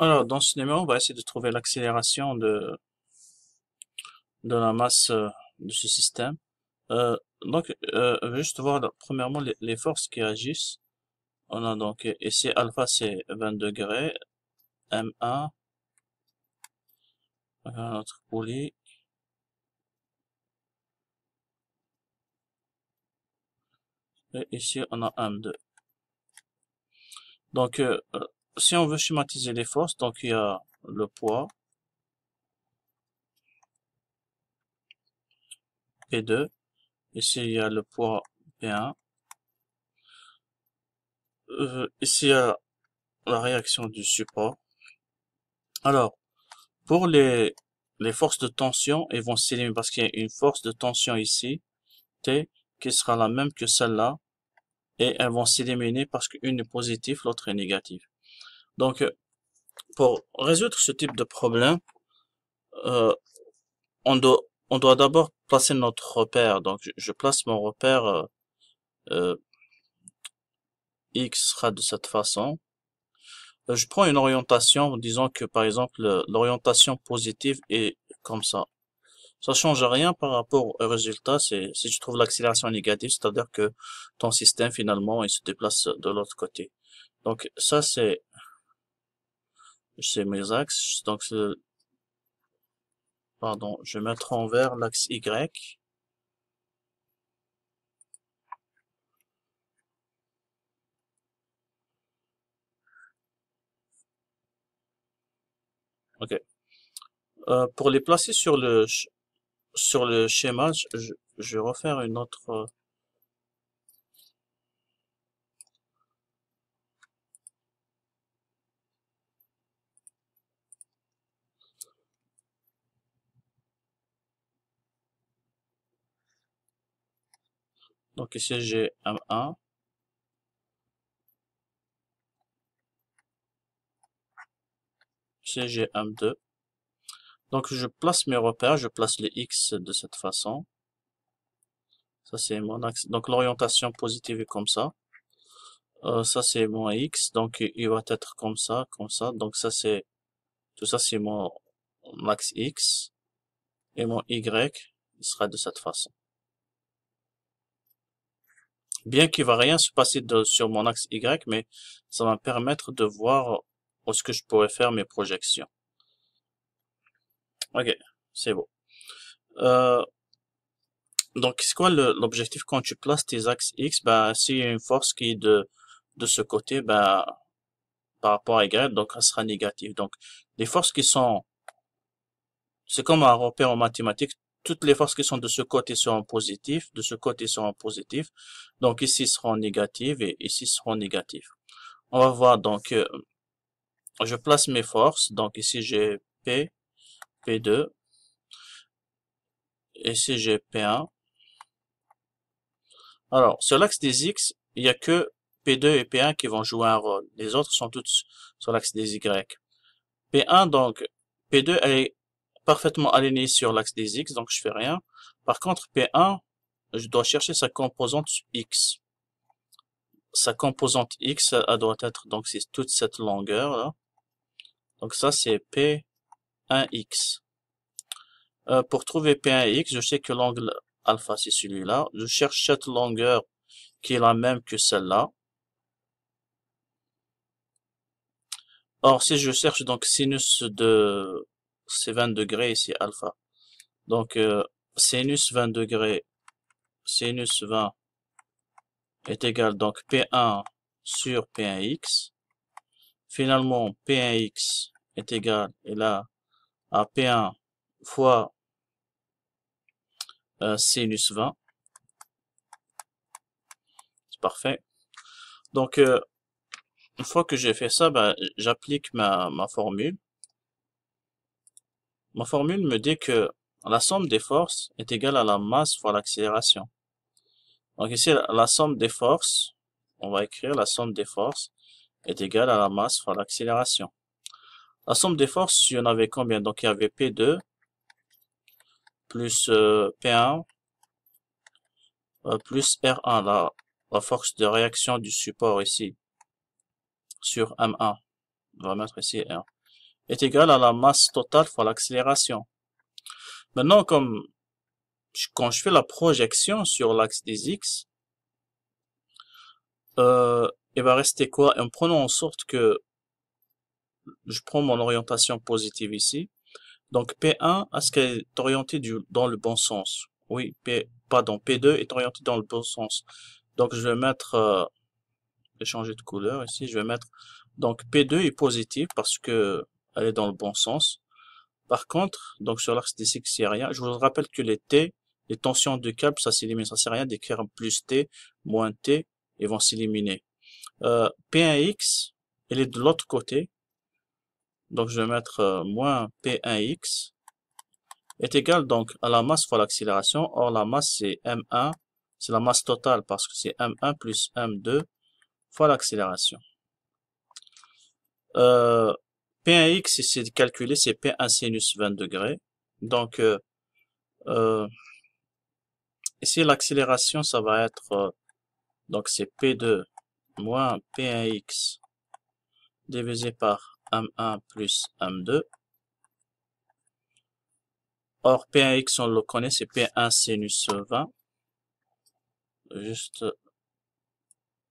Alors, dans ce numéro, on va essayer de trouver l'accélération de la masse de ce système. On va juste voir premièrement les forces qui agissent. On a donc ici alpha c'est 20 degrés, M1, notre poulie. Et ici on a M2. Donc si on veut schématiser les forces, donc il y a le poids P2, ici il y a le poids P1, ici il y a la réaction du support. Alors, pour les forces de tension, elles vont s'éliminer parce qu'il y a une force de tension ici, T, qui sera la même que celle-là, et elles vont s'éliminer parce qu'une est positive, l'autre est négative. Donc, pour résoudre ce type de problème, euh, on doit, on doit d'abord placer notre repère. Donc, je place mon repère euh, X sera de cette façon. Je prends une orientation, disons que par exemple, l'orientation positive est comme ça. Ça change rien par rapport au résultat. C'est si tu trouves l'accélération négative, c'est-à-dire que ton système finalement il se déplace de l'autre côté. Donc ça c'est mes axes. Donc pardon, je vais mettre en vert l'axe Y. Ok. Pour les placer sur le schéma, je vais refaire une autre. Donc ici j'ai M1, ici j'ai M2. Donc je place mes repères, je place les X de cette façon. Ça c'est mon axe. Donc l'orientation positive est comme ça. Ça c'est mon X, donc il va être comme ça, comme ça. Donc ça c'est tout ça c'est mon axe X et mon Y il sera de cette façon. Bien qu'il va rien se passer sur mon axe Y, mais ça va me permettre de voir où est-ce que je pourrais faire mes projections. Ok, c'est bon. Euh, donc c'est quoi l'objectif quand tu places tes axes X? Ben s'il y a une force qui est de ce côté, ben par rapport à Y, donc elle sera négative. Donc les forces qui sont c'est comme un repère en mathématiques. Toutes les forces qui sont de ce côté seront positives, de ce côté seront positives. Donc ici seront négatives et ici seront négatives. On va voir donc, je place mes forces. Donc ici j'ai P, P2. Ici j'ai P1. Alors sur l'axe des X, il n'y a que P2 et P1 qui vont jouer un rôle. Les autres sont toutes sur l'axe des Y. P1 donc, P2 elle est parfaitement alignée sur l'axe des X, donc je fais rien. Par contre P1, je dois chercher sa composante X. Sa composante X, elle doit être, donc c'est toute cette longueur là. Donc ça c'est P1X. Pour trouver P1X, je sais que l'angle alpha c'est celui-là. Je cherche cette longueur qui est la même que celle-là. Or si je cherche donc sinus de c'est 20 degrés ici alpha. Donc sinus 20 degrés, sinus 20 est égal donc P1 sur P1X. Finalement, P1X est égal, et là, à P1 fois sinus 20. C'est parfait. Donc, une fois que j'ai fait ça, ben, j'applique ma formule. Ma formule me dit que la somme des forces est égale à la masse fois l'accélération. Donc ici, la somme des forces, on va écrire la somme des forces est égale à la masse fois l'accélération. La somme des forces, il y en avait combien? Donc il y avait P2 plus P1 plus R1, la force de réaction du support ici sur M1. On va mettre ici R. est égal à la masse totale fois l'accélération. Maintenant, quand je fais la projection sur l'axe des X, il va rester quoi? En prenant en sorte que je prends mon orientation positive ici. Donc P1, est-ce qu'elle est orientée dans le bon sens? Oui, P2 est orienté dans le bon sens. Donc je vais mettre, je vais changer de couleur ici, je vais mettre, donc P2 est positive parce que elle est dans le bon sens. Par contre, donc sur l'axe des X, il n'y a rien. Je vous rappelle que les tensions de câble, ça s'élimine, ça sert à rien d'écrire plus T, moins T, ils vont s'éliminer. P1X, elle est de l'autre côté. Donc je vais mettre moins P1X est égal donc à la masse fois l'accélération. Or la masse c'est M1, c'est la masse totale parce que c'est M1 plus M2 fois l'accélération. P1X, c'est calculé, c'est P1 sinus 20 degrés. Donc ici l'accélération ça va être, donc c'est P2 moins P1X divisé par M1 plus M2. Or, P1X, on le connaît, c'est P1 sinus 20. Juste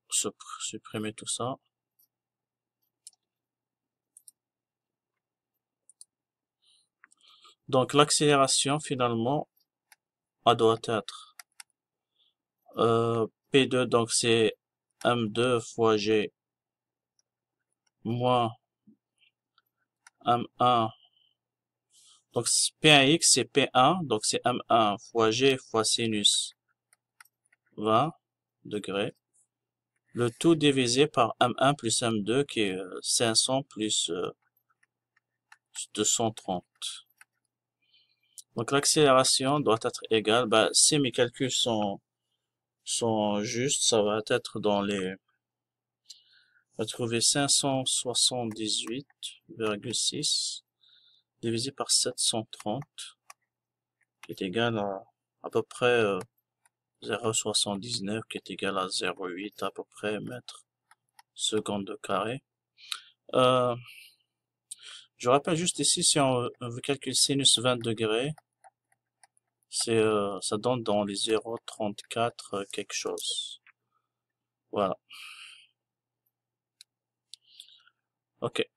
supprimer tout ça. Donc, l'accélération, finalement, elle doit être P2, donc c'est M2 fois G moins M1. Donc, P1X, c'est P1, donc c'est M1 fois G fois sinus 20 degrés. Le tout divisé par M1 plus M2 qui est 500 plus 230. Donc l'accélération doit être égale, si mes calculs sont justes, ça va être dans les, on va trouver 578,6 divisé par 730 qui est égal à peu près 0,79 qui est égal à 0,8 à peu près mètres secondes de carré. Je rappelle juste ici, si on veut calculer sinus 20 degrés, ça donne dans les 0,34 quelque chose. Voilà. Ok.